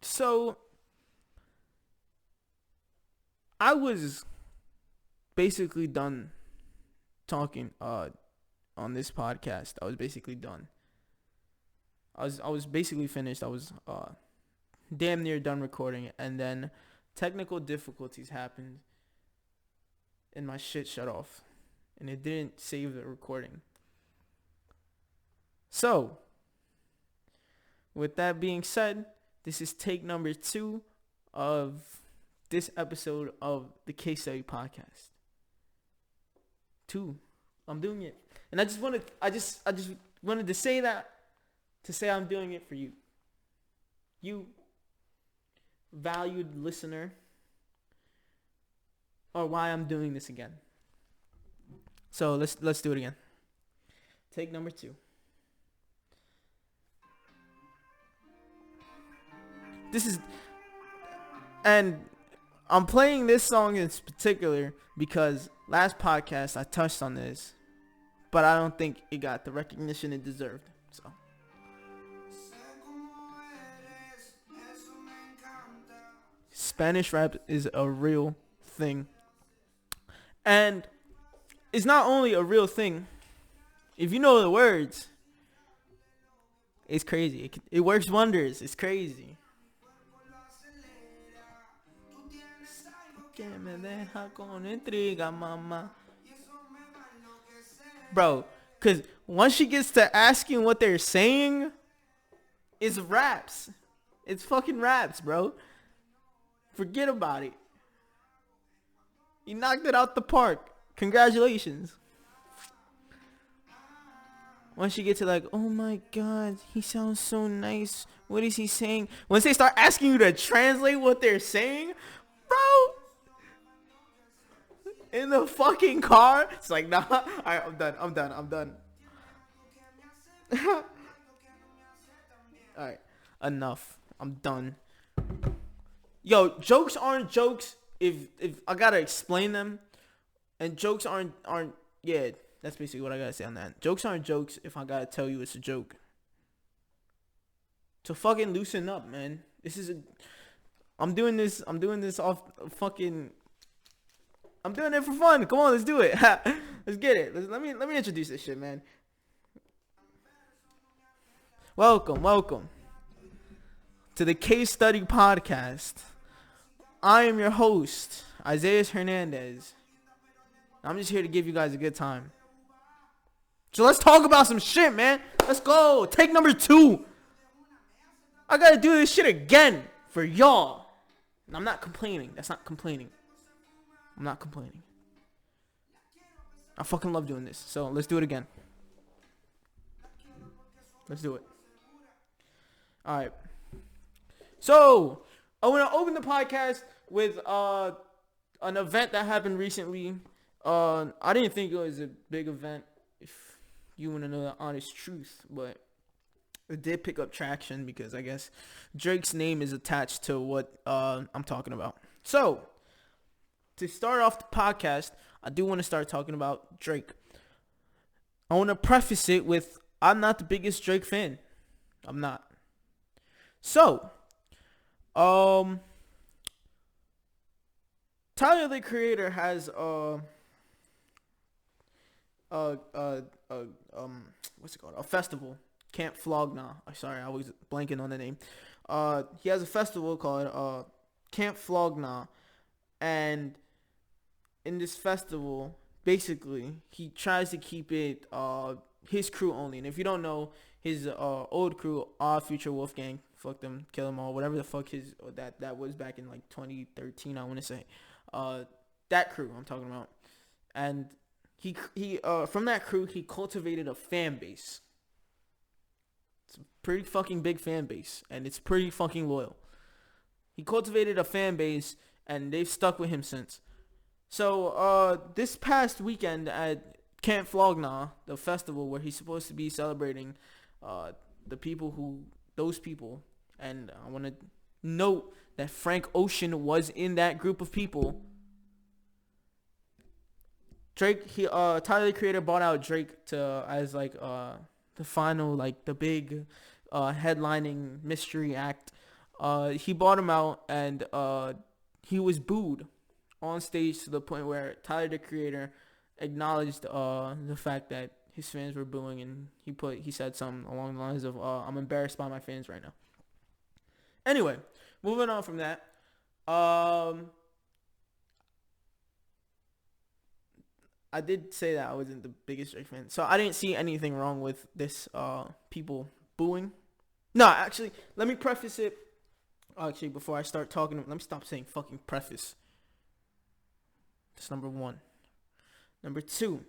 So I was basically done talking on this podcast. I was basically done. I was basically finished. I was damn near done recording, and then technical difficulties happened and my shit shut off and it didn't save the recording. So with that being said, this is take number 2 of this episode of the Case Study Podcast. 2. I'm doing it. And I just wanted to say that, to say I'm doing it for you. You valued listener, or why I'm doing this again. So let's do it again. Take number 2. And I'm playing this song in particular because last podcast I touched on this, but I don't think it got the recognition it deserved. So Spanish rap is a real thing. And it's not only a real thing. If you know the words, it's crazy. It works wonders. It's crazy. Bro, because once she gets to asking what they're saying, it's raps. It's fucking raps, bro. Forget about it. You knocked it out the park. Congratulations. Once you get to like, oh my god, he sounds so nice. What is he saying? Once they start asking you to translate what they're saying, bro, in the fucking car, it's like, nah, alright, I'm done. Alright, enough. I'm done. Yo, jokes aren't jokes if I gotta explain them. And jokes aren't yeah, that's basically what I gotta say on that. Jokes aren't jokes if I gotta tell you it's a joke. So fucking loosen up, man. I'm doing this off fucking, I'm doing it for fun. Come on, let's do it. Let's get it. Let me introduce this shit, man. Welcome to the Case Study Podcast. I am your host, Isaias Hernandez. I'm just here to give you guys a good time. So let's talk about some shit, man. Let's go. Take number 2. I gotta do this shit again for y'all. And I'm not complaining. That's not complaining. I'm not complaining. I fucking love doing this. So let's do it again. Let's do it. Alright. So I want to open the podcast with an event that happened recently. I didn't think it was a big event, if you want to know the honest truth, but it did pick up traction because I guess Drake's name is attached to what I'm talking about. So to start off the podcast, I do want to start talking about Drake. I want to preface it with, I'm not the biggest Drake fan. I'm not. So, Tyler the Creator has what's it called? A festival, Camp Flog Gnaw. Sorry, I was blanking on the name. He has a festival called Camp Flog Gnaw, and in this festival, basically, he tries to keep it his crew only. And if you don't know, his old crew, Future Wolfgang, fuck them, kill them all, whatever the fuck his that was back in like 2013, I want to say. That crew I'm talking about, and he from that crew he cultivated a fan base. It's a pretty fucking big fan base, and it's pretty fucking loyal. He cultivated a fan base, and they've stuck with him since. So this past weekend at Cant Flog Gnaw, the festival where he's supposed to be celebrating those people, and I want to note that Frank Ocean was in that group of people. Drake, Tyler the Creator bought out Drake as like the final, like the big headlining mystery act He bought him out, and he was booed on stage to the point where Tyler, the Creator, acknowledged the fact that his fans were booing, and he said something along the lines of, "I'm embarrassed by my fans right now." Anyway, moving on from that. I did say that I wasn't the biggest Drake fan, so I didn't see anything wrong with this people booing. No, actually, let me preface it. Actually, before I start talking, let me stop saying fucking preface. That's number one. Number two,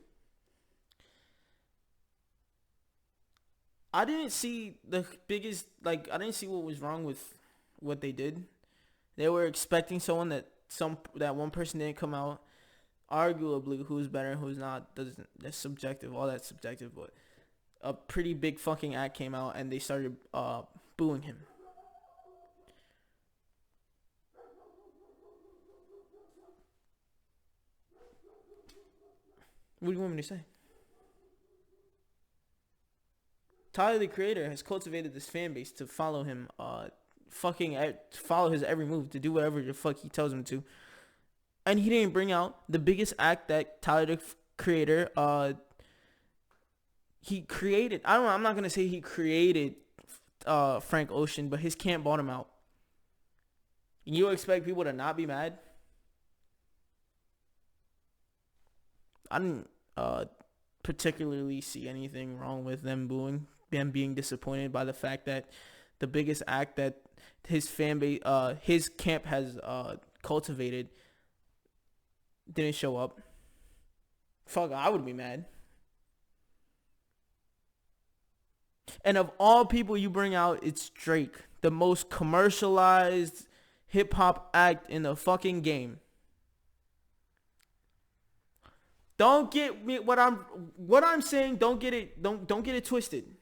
I didn't see the biggest, I didn't see what was wrong with what they did. They were expecting someone that one person didn't come out. Arguably, who's better and who's not, that's subjective. All that's subjective, but a pretty big fucking act came out and they started booing him. What do you want me to say? Tyler, the Creator, has cultivated this fan base to follow him, follow his every move, to do whatever the fuck he tells him to. And he didn't bring out the biggest act that Tyler, the Creator, he created. I'm not going to say he created Frank Ocean, but his camp bought him out. You expect people to not be mad? I didn't particularly see anything wrong with them booing, them being disappointed by the fact that the biggest act that his fan base, his camp has cultivated didn't show up. Fuck, I would be mad. And of all people you bring out, it's Drake, the most commercialized hip hop act in the fucking game. Don't get me what I'm saying. Don't get it twisted.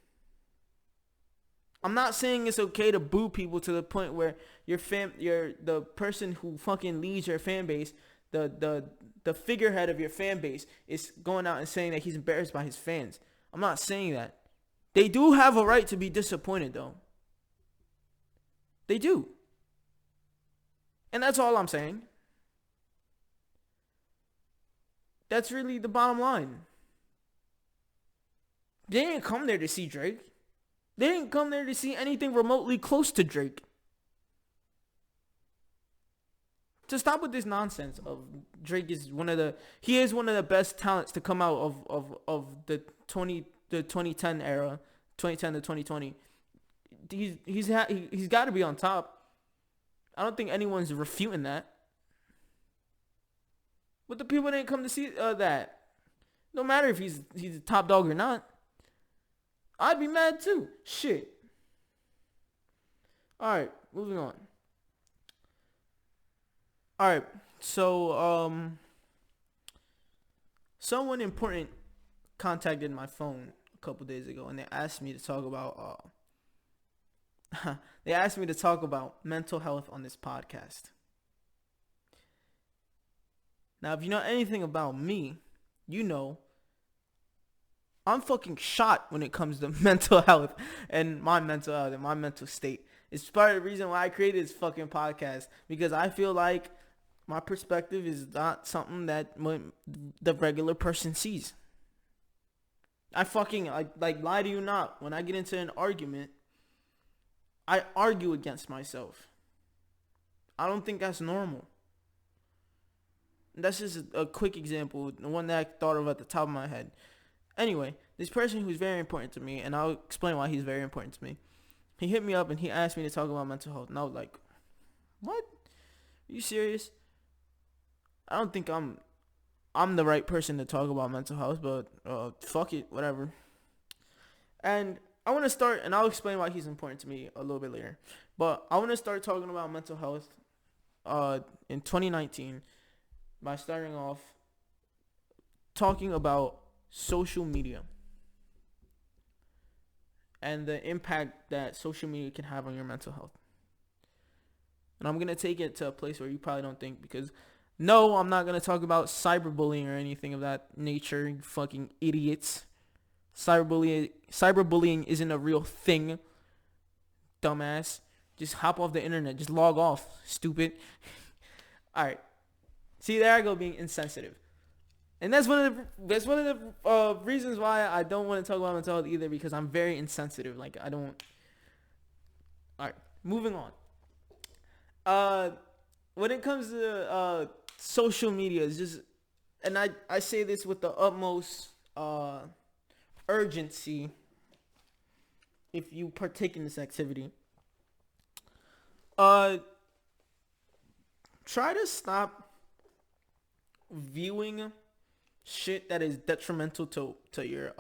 I'm not saying it's okay to boo people to the point where the person who fucking leads your fan base, the figurehead of your fan base, is going out and saying that he's embarrassed by his fans. I'm not saying that. They do have a right to be disappointed, though. They do. And that's all I'm saying. That's really the bottom line. They didn't come there to see Drake. They didn't come there to see anything remotely close to Drake. To stop with this nonsense of Drake is one of the best talents to come out of the 2010 era, 2010 to 2020. He's got to be on top. I don't think anyone's refuting that. But the people didn't come to see that. No matter if he's a top dog or not. I'd be mad too. Shit. Alright, moving on. Alright, so someone important contacted my phone a couple days ago and they asked me to talk about mental health on this podcast. Now, if you know anything about me, you know I'm fucking shot when it comes to mental health and my mental state. It's part of the reason why I created this fucking podcast, because I feel like my perspective is not something that the regular person sees. I fucking, lie to you not, when I get into an argument, I argue against myself. I don't think that's normal. That's just a quick example, the one that I thought of at the top of my head. Anyway, this person who's very important to me, and I'll explain why he's very important to me. He hit me up and he asked me to talk about mental health. And I was like, what? Are you serious? I don't think I'm the right person to talk about mental health, but fuck it, whatever. And I want to start, and I'll explain why he's important to me a little bit later. But I want to start talking about mental health in 2019 by starting off talking about social media and the impact that social media can have on your mental health. And I'm going to take it to a place where you probably don't think, because no, I'm not going to talk about cyberbullying or anything of that nature, you fucking idiots. Cyberbullying isn't a real thing, dumbass. Just hop off the internet. Just log off, stupid. All right. See, there I go being insensitive. And that's one of the reasons why I don't want to talk about mental health either, because I'm very insensitive. Like, I don't. All right, moving on. When it comes to social media, it's just, and I say this with the utmost urgency. If you partake in this activity, try to stop viewing shit that is detrimental to your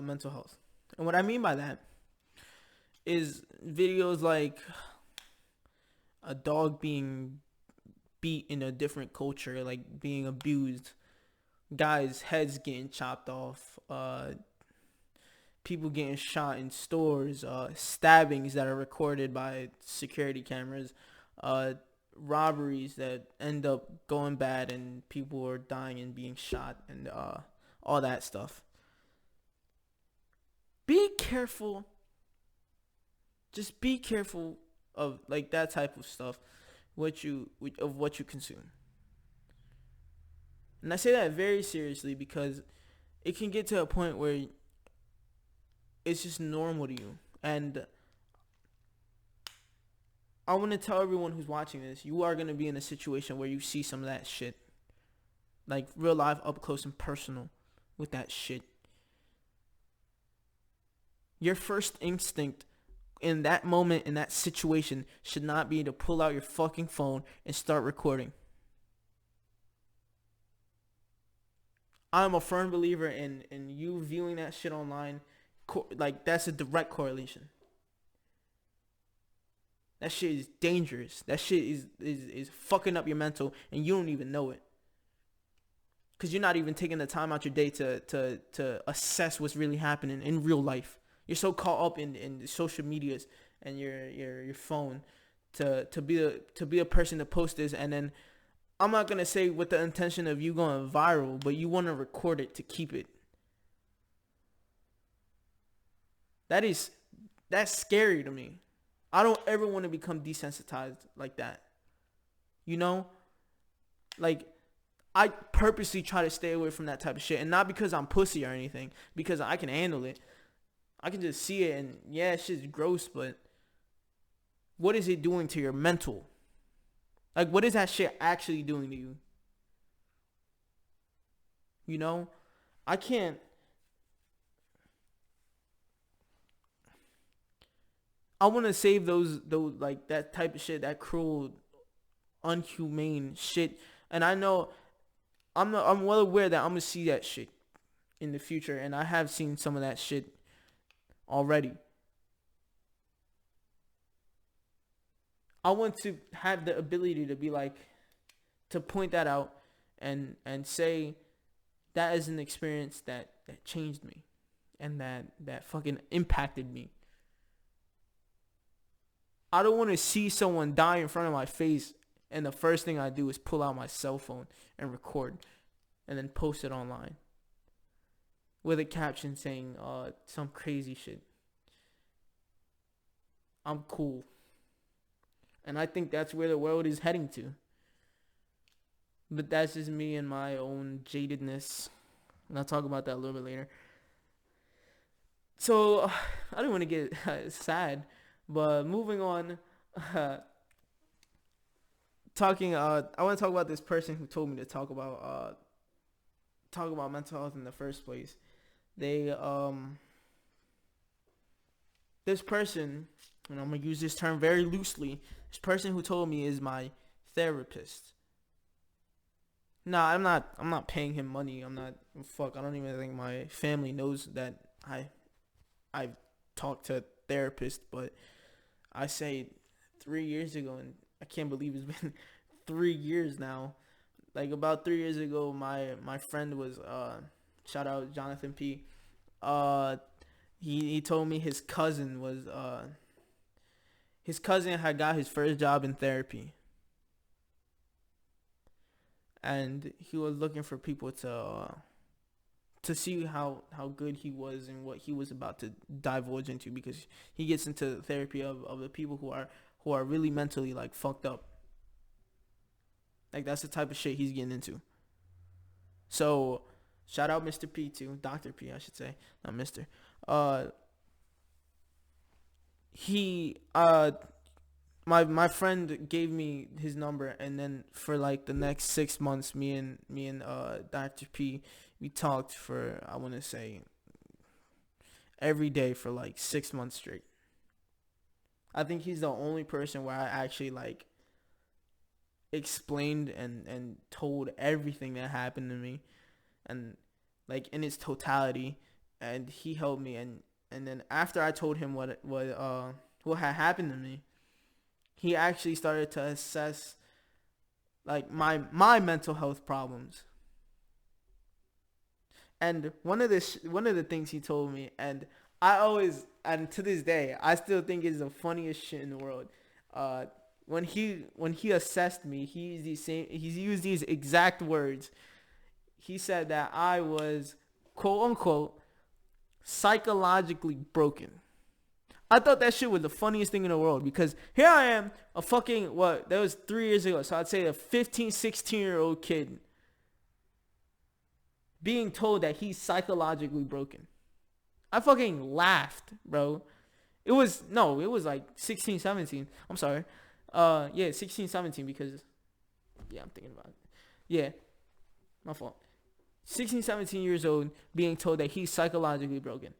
mental health. And what I mean by that is videos like a dog being beat in a different culture, like being abused, guys' heads getting chopped off, people getting shot in stores, stabbings that are recorded by security cameras, robberies that end up going bad and people are dying and being shot, and all that stuff. Be careful. Just be careful of like that type of stuff, what you consume. And I say that very seriously because it can get to a point where it's just normal to you. And I want to tell everyone who's watching this, you are going to be in a situation where you see some of that shit. Like real life, up close and personal with that shit. Your first instinct in that moment, in that situation, should not be to pull out your fucking phone and start recording. I'm a firm believer in you viewing that shit online. Like, that's a direct correlation. That shit is dangerous. That shit is fucking up your mental, and you don't even know it. Because you're not even taking the time out your day to assess what's really happening in real life. You're so caught up in social medias and your phone to be a person to post this, and then I'm not gonna say with the intention of you going viral, but you want to record it to keep it. That's scary to me. I don't ever want to become desensitized like that. You know? Like, I purposely try to stay away from that type of shit. And not because I'm pussy or anything. Because I can handle it. I can just see it and yeah, shit's gross, but what is it doing to your mental? Like, what is that shit actually doing to you? You know? I want to save those like that type of shit, that cruel, unhumane shit. And I know I'm well aware that I'm gonna see that shit in the future, and I have seen some of that shit already. I want to have the ability to be like, to point that out and say that is an experience that changed me and that fucking impacted me. I don't want to see someone die in front of my face and the first thing I do is pull out my cell phone and record and then post it online with a caption saying some crazy shit. I'm cool. And I think that's where the world is heading to. But that's just me and my own jadedness. And I'll talk about that a little bit later. So, I don't want to get sad. But moving on, I want to talk about this person who told me to talk about mental health in the first place. This person, and I'm gonna use this term very loosely. This person who told me is my therapist. Nah, I'm not paying him money. I don't even think my family knows that I talked to a therapist, but I say 3 years ago, and I can't believe it's been 3 years now. Like about 3 years ago, my friend was shout out Jonathan P. He told me his cousin had got his first job in therapy, and he was looking for people to to see how good he was and what he was about to divulge into, because he gets into therapy of the people who are really mentally like fucked up. Like that's the type of shit he's getting into. So shout out Mr. P too, Dr. P I should say, not Mr. He my friend gave me his number, and then for like the next 6 months, me and Dr. P, we talked for, I want to say, every day for like 6 months straight. I think he's the only person where I actually like explained and told everything that happened to me, and like in its totality, and he helped me. And then after I told him what had happened to me, he actually started to assess like my mental health problems. And one of the things he told me, and and to this day I still think is the funniest shit in the world. When he assessed me, he used these exact words. He said that I was, quote unquote, psychologically broken. I thought that shit was the funniest thing in the world, because here I am, a fucking, that was 3 years ago, so I'd say a 15, 16-year-old kid being told that he's psychologically broken. I fucking laughed, bro. It was like 16, 17. I'm sorry. 16, 17, because, I'm thinking about it. Yeah, my fault. 16, 17 years old being told that he's psychologically broken.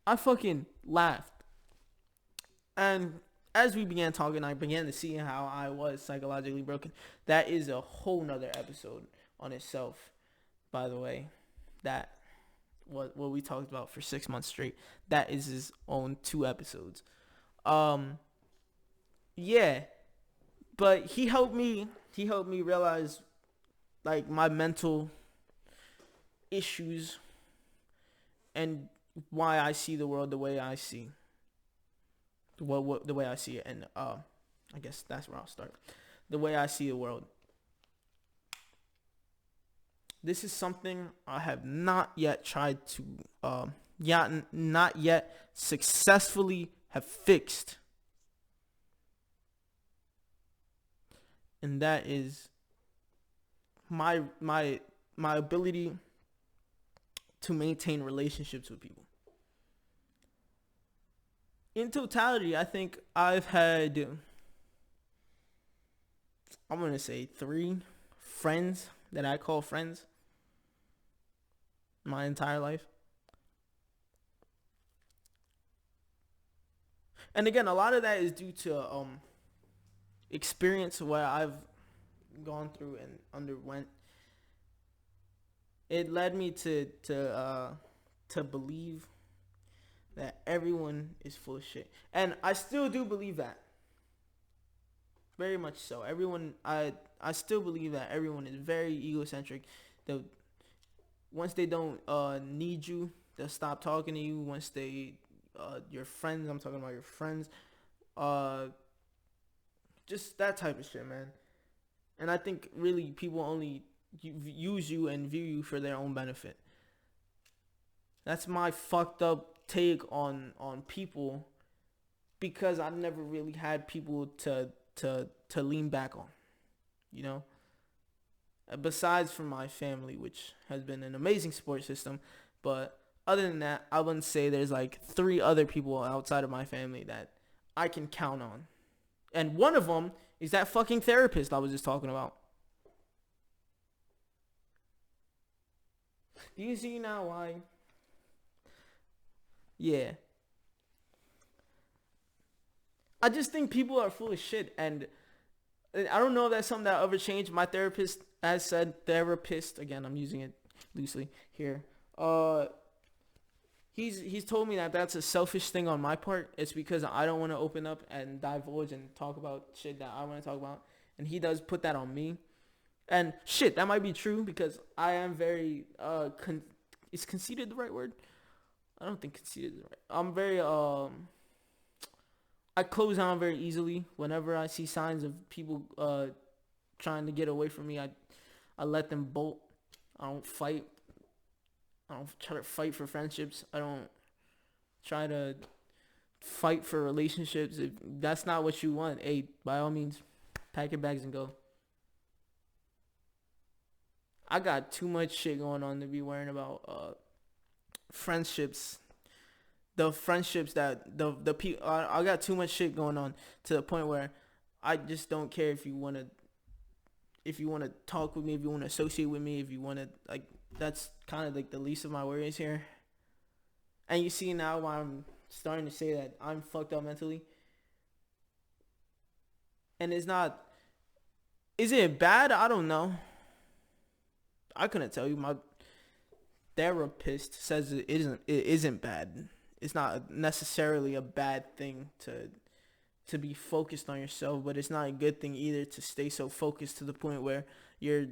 I fucking laughed. And as we began talking, I began to see how I was psychologically broken. That is a whole nother episode on itself, by the way. That what we talked about for 6 months straight. That is his own 2 episodes. Yeah. But he helped me realize like my mental issues and why I see the world the way I see. The way I see it, and I guess that's where I'll start. The way I see the world. This is something I have not yet tried to, not yet successfully have fixed, and that is my ability to maintain relationships with people. In totality, I think I've had, I'm going to say 3 friends that I call friends my entire life. And again, a lot of that is due to experience where I've gone through and underwent. It led me to believe that everyone is full of shit. And I still do believe that. Very much so. I still believe that everyone is very egocentric. Once they don't need you, they'll stop talking to you. Once they, your friends, I'm talking about your friends, just that type of shit, man. And I think really people only use you and view you for their own benefit. That's my fucked up take on people, because I've never really had people to lean back on, you know, besides from my family, which has been an amazing support system. But other than that, I wouldn't say there's like 3 other people outside of my family that I can count on. And one of them is that fucking therapist I was just talking about. Do you see now why? Yeah. I just think people are full of shit, and I don't know if that's something that ever changed. My therapist has said, again, I'm using it loosely here. He's told me that that's a selfish thing on my part. It's because I don't want to open up and divulge and talk about shit that I want to talk about, and he does put that on me. And shit, that might be true, because I am very is conceited the right word? I don't think conceited is right. I'm very I close down very easily. Whenever I see signs of people trying to get away from me, I let them bolt. I don't fight. I don't try to fight for friendships. I don't try to fight for relationships. If that's not what you want, hey, by all means, pack your bags and go. I got too much shit going on to be worrying about friendships. The friendships that the people. I got too much shit going on to the point where I just don't care if you wanna talk with me, if you wanna associate with me, if you wanna like. That's kind of like the least of my worries here. And you see now why I'm starting to say that I'm fucked up mentally. And it's not. Is it bad? I don't know. I couldn't tell you. My therapist says it isn't bad. It's not necessarily a bad thing to be focused on yourself, but it's not a good thing either to stay so focused to the point where you're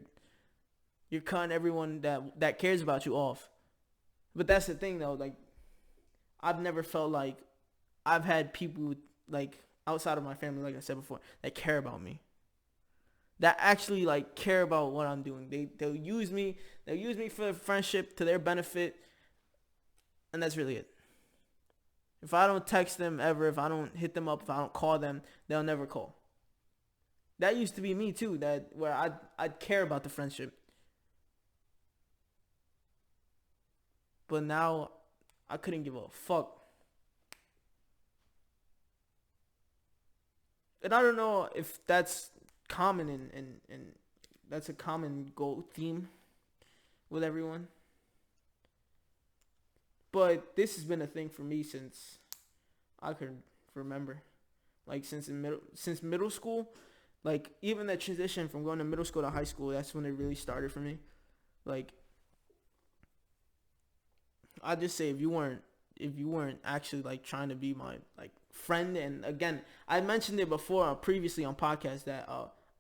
cutting everyone that cares about you off. But that's the thing though, like I've never felt like I've had people like outside of my family, like I said before, that care about me. That actually like care about what I'm doing. They'll use me for friendship to their benefit, and that's really it. If I don't text them ever, if I don't hit them up, if I don't call them, they'll never call. That used to be me too, that where I'd care about the friendship. But now I couldn't give a fuck. And I don't know if that's common and that's a common goal theme with everyone. But this has been a thing for me since I can remember. Like since middle school, like even that transition from going to middle school to high school, that's when it really started for me. Like I just say if you weren't actually like trying to be my like friend, and again I mentioned it before previously on podcasts that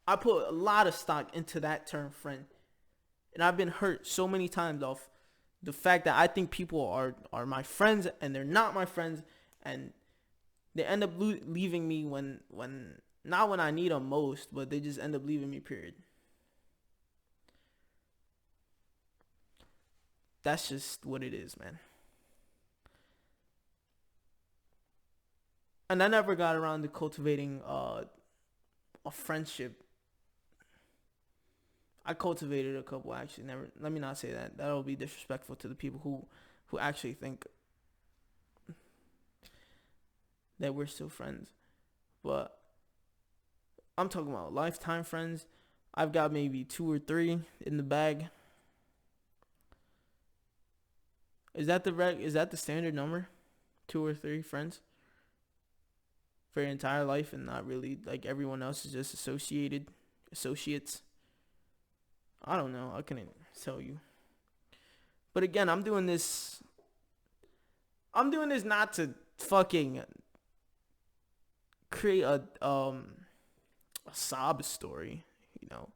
I put a lot of stock into that term friend, and I've been hurt so many times off the fact that I think people are my friends and they're not my friends, and they end up leaving me when not when I need them most, but they just end up leaving me, period. That's just what it is, man. And I never got around to cultivating a friendship. I cultivated a couple, actually. Never. Let me not say that. That'll be disrespectful to the people who actually think that we're still friends. But I'm talking about lifetime friends. I've got maybe 2 or 3 in the bag. Is that the standard number? 2 or 3 friends for your entire life, and not really like everyone else is just associates. I don't know. I couldn't tell you. But again, I'm doing this not to fucking create a sob story, you know.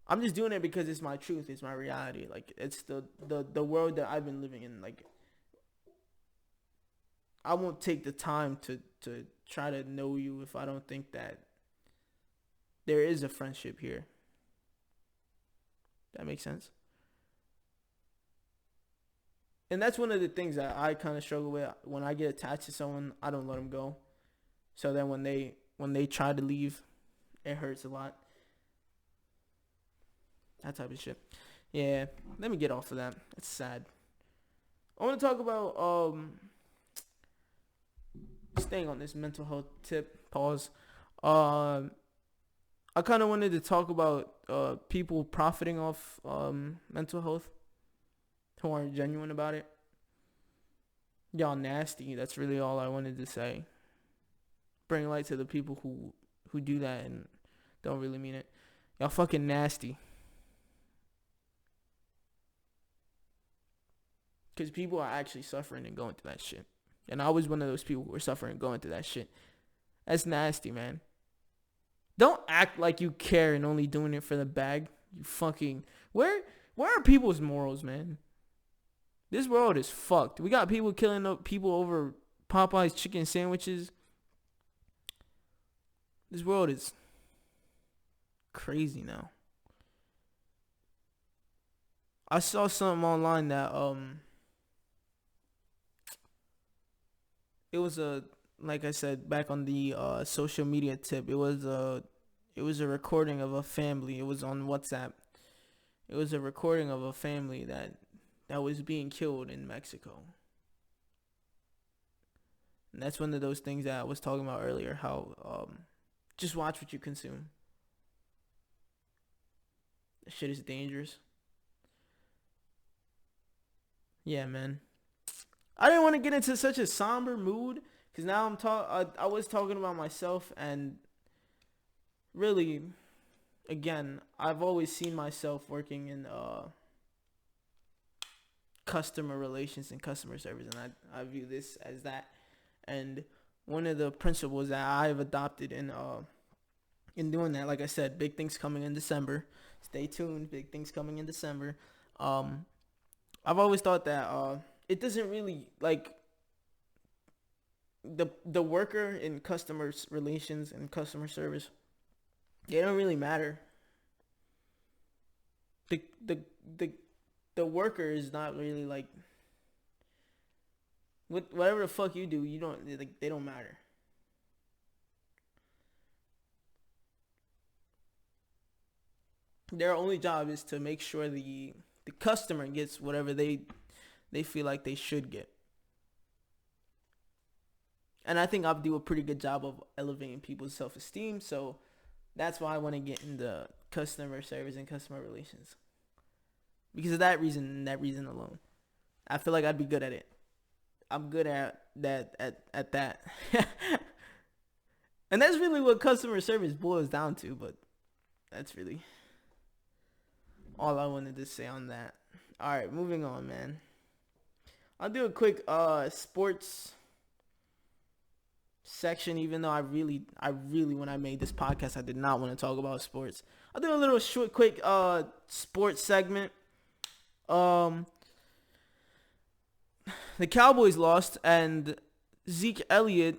I'm just doing it because it's my truth, it's my reality. Like it's the world that I've been living in. Like I won't take the time to try to know you if I don't think that there is a friendship here. That makes sense. And that's one of the things that I kind of struggle with. When I get attached to someone, I don't let them go. So then when they try to leave, it hurts a lot. That type of shit. Yeah, let me get off of that. It's sad. I want to talk about staying on this mental health tip. Pause. I kind of wanted to talk about people profiting off mental health who aren't genuine about it. Y'all nasty. That's really all I wanted to say. Bring light to the people who do that and don't really mean it. Y'all fucking nasty. Because people are actually suffering and going through that shit. And I was one of those people who were suffering and going through that shit. That's nasty, man. Don't act like you care and only doing it for the bag. You fucking... Where are people's morals, man? This world is fucked. We got people killing up people over Popeye's chicken sandwiches. This world is crazy now. I saw something online that it was a, like I said back on the social media tip. It was a recording of a family. It was on WhatsApp. It was a recording of a family that was being killed in Mexico. And that's one of those things that I was talking about earlier. How just watch what you consume. That shit is dangerous. Yeah, man. I didn't want to get into such a somber mood because now I was talking about myself, and really, again, I've always seen myself working in customer relations and customer service, and I view this as that. And one of the principles that I've adopted in doing that, like I said, big things coming in December. Stay tuned, big things coming in December. I've always thought that it doesn't really, like, the worker in customer relations and customer service, they don't really matter. The the the the worker is not really like, whatever the fuck you do, you don't, like, they don't matter. Their only job is to make sure the customer gets whatever they feel like they should get. And I think I do a pretty good job of elevating people's self-esteem, so that's why I want to get into customer service and customer relations. Because of that reason and that reason alone. I feel like I'd be good at it. I'm good at that. And that's really what customer service boils down to, but that's really all I wanted to say on that. Alright, moving on, man. I'll do a quick sports section, even though I really, when I made this podcast, I did not want to talk about sports. I'll do a little short, quick sports segment. The Cowboys lost, and Zeke Elliott,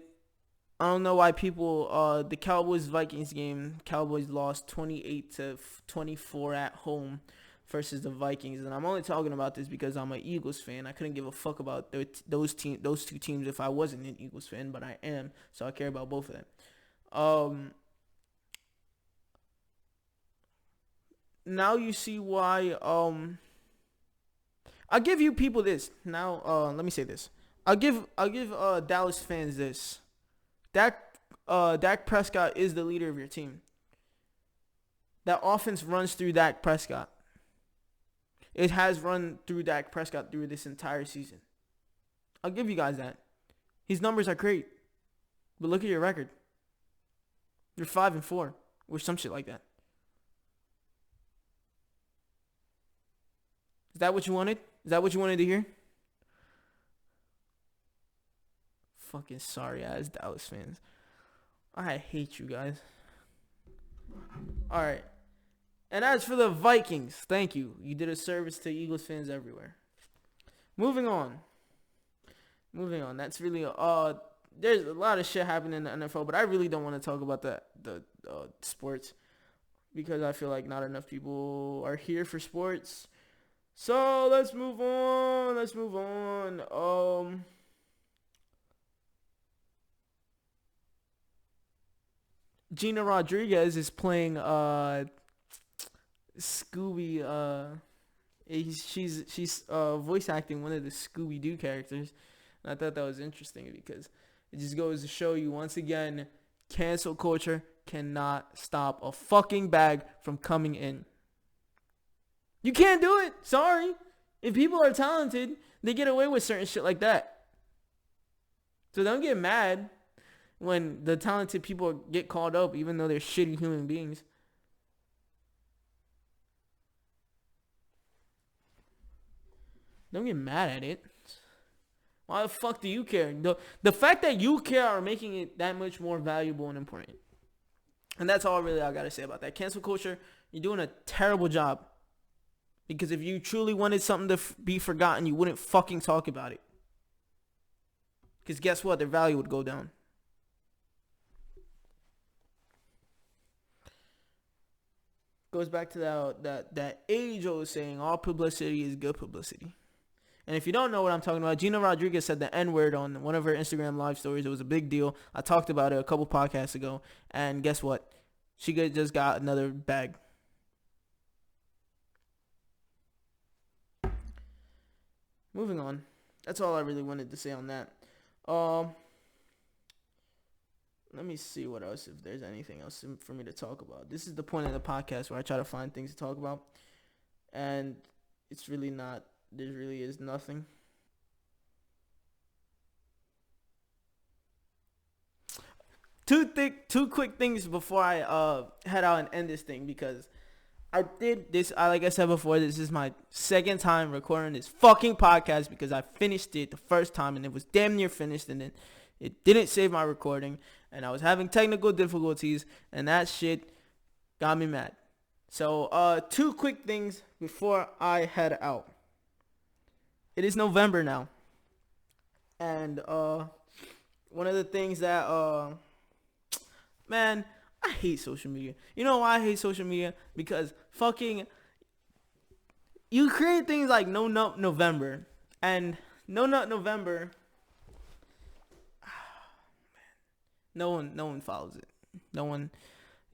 I don't know why people, the Cowboys-Vikings game, Cowboys lost 28-24 at home versus the Vikings. And I'm only talking about this because I'm an Eagles fan. I couldn't give a fuck about those two teams if I wasn't an Eagles fan, but I am, so I care about both of them. Now you see why, I'll give you people this. Now, let me say this. I'll give Dallas fans this. Dak Prescott is the leader of your team. That offense runs through Dak Prescott. It has run through Dak Prescott through this entire season. I'll give you guys that. His numbers are great. But look at your record. You're 5-4 or some shit like that. Is that what you wanted? Is that what you wanted to hear? Fucking sorry ass Dallas fans. I hate you guys. Alright. And as for the Vikings, thank you. You did a service to Eagles fans everywhere. Moving on. That's really there's a lot of shit happening in the NFL, but I really don't want to talk about the sports because I feel like not enough people are here for sports. So let's move on. Gina Rodriguez is playing Scooby. She's voice acting one of the Scooby-Doo characters. And I thought that was interesting because it just goes to show you once again, cancel culture cannot stop a fucking bag from coming in. You can't do it. Sorry. If people are talented, they get away with certain shit like that. So don't get mad when the talented people get called up, even though they're shitty human beings. Don't get mad at it. Why the fuck do you care? The fact that you care are making it that much more valuable and important. And that's all really I gotta say about that. Cancel culture, you're doing a terrible job. Because if you truly wanted something to be forgotten, you wouldn't fucking talk about it. Because guess what? Their value would go down. Goes back to that age-old saying, all publicity is good publicity. And if you don't know what I'm talking about, Gina Rodriguez said the N-word on one of her Instagram live stories. It was a big deal. I talked about it a couple podcasts ago. And guess what? She just got another bag. Moving on. That's all I really wanted to say on that. Let me see what else, if there's anything else for me to talk about. This is the point of the podcast where I try to find things to talk about. And it's really not. There really is nothing. Two quick things before I head out and end this thing, because I did this. Like I said before, this is my second time recording this fucking podcast, because I finished it the first time and it was damn near finished, and then it didn't save my recording, and I was having technical difficulties, and that shit got me mad. So two quick things before I head out. It is November now, and one of the things that man, I hate social media. You know why I hate social media? Because fucking you create things like No Nut November, and No Nut November, no one follows it. No one.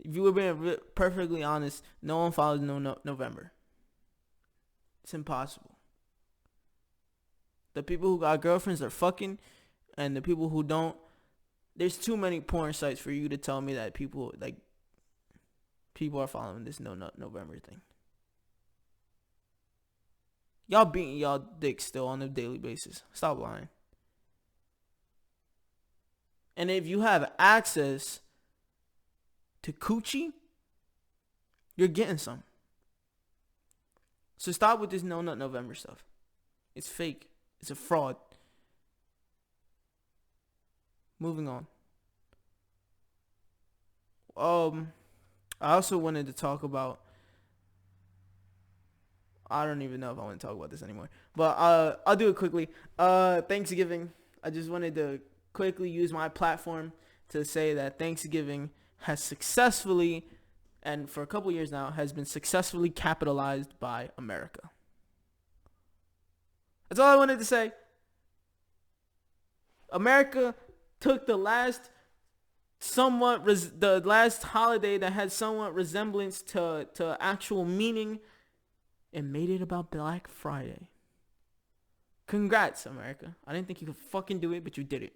If you were being perfectly honest, no one follows No Nut November. It's impossible. The people who got girlfriends are fucking, and the people who don't, there's too many porn sites for you to tell me that people are following this No Nut November thing. Y'all beating y'all dicks still on a daily basis. Stop lying. And if you have access to coochie, you're getting some. So stop with this No Nut November stuff. It's fake. It's a fraud. Moving on. I also wanted to talk about, I don't even know if I want to talk about this anymore, but I'll do it quickly. Thanksgiving. I just wanted to quickly use my platform to say that Thanksgiving has successfully, and for a couple years now, has been successfully capitalized by America. That's all I wanted to say. America took the last holiday that had somewhat resemblance to actual meaning and made it about Black Friday. Congrats, America. I didn't think you could fucking do it, but you did it.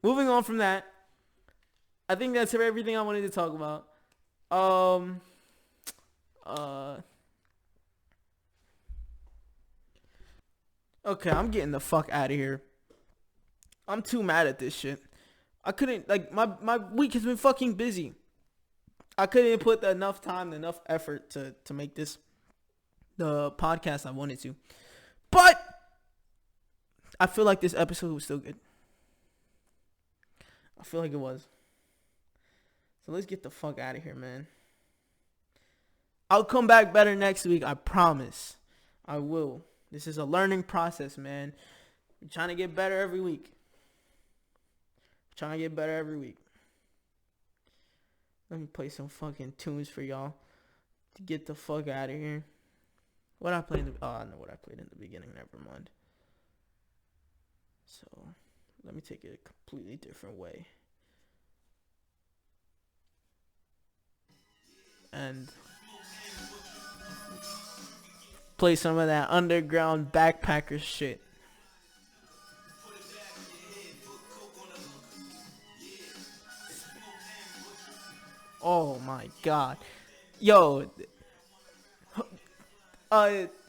Moving on from that, I think that's everything I wanted to talk about. Okay, I'm getting the fuck out of here. I'm too mad at this shit. I couldn't, my week has been fucking busy. I couldn't put enough time, enough effort to make this the podcast I wanted to. But I feel like this episode was still good. I feel like it was. So let's get the fuck out of here, man. I'll come back better next week. I promise. I will. This is a learning process, man. I'm trying to get better every week. Let me play some fucking tunes for y'all to get the fuck out of here. I know what I played in the beginning. Never mind. So let me take it a completely different way. And play some of that underground backpacker shit. Oh my god. Yo,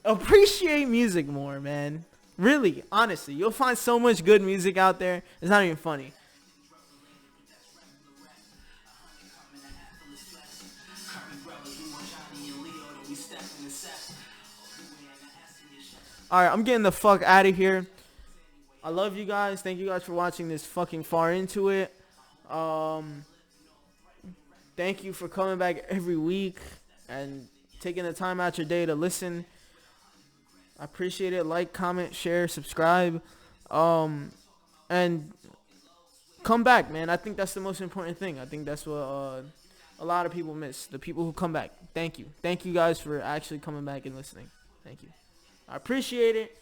appreciate music more, man. Really, honestly, you'll find so much good music out there. It's not even funny. Alright, I'm getting the fuck out of here. I love you guys. Thank you guys for watching this fucking far into it. Thank you for coming back every week and taking the time out your day to listen. I appreciate it. Like, comment, share, subscribe. And come back, man. I think that's the most important thing. I think that's what a lot of people miss. The people who come back. Thank you. Thank you guys for actually coming back and listening. Thank you. I appreciate it.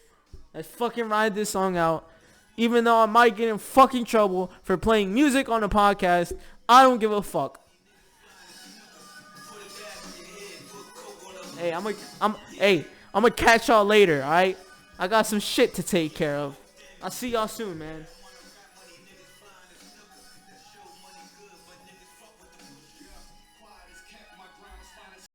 Let's fucking ride this song out. Even though I might get in fucking trouble for playing music on the podcast, I don't give a fuck. Hey, I'm gonna catch y'all later, alright? I got some shit to take care of. I'll see y'all soon, man.